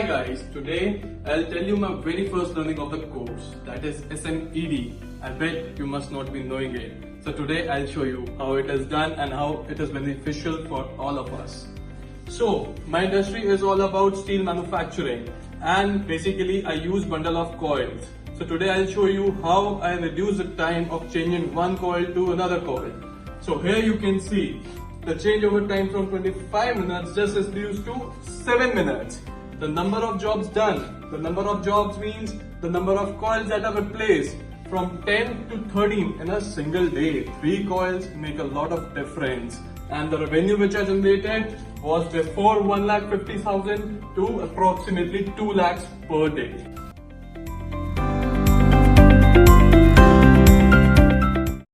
Hi guys, today I'll tell you my very first learning of the course, that is SMED. I bet you must not be knowing it. So today I'll show you how it is done and how it is beneficial for all of us. So my industry is all about steel manufacturing and basically I use bundle of coils. So today I'll show you how I reduce the time of changing one coil to another coil. So here you can see the changeover time from 25 minutes just is reduced to 7 minutes. The number of jobs done, the number of jobs means the number of coils that are replaced from 10 to 13 in a single day. 3 coils make a lot of difference. And the revenue which I generated was before 1,50,000 to approximately 2 lakhs per day.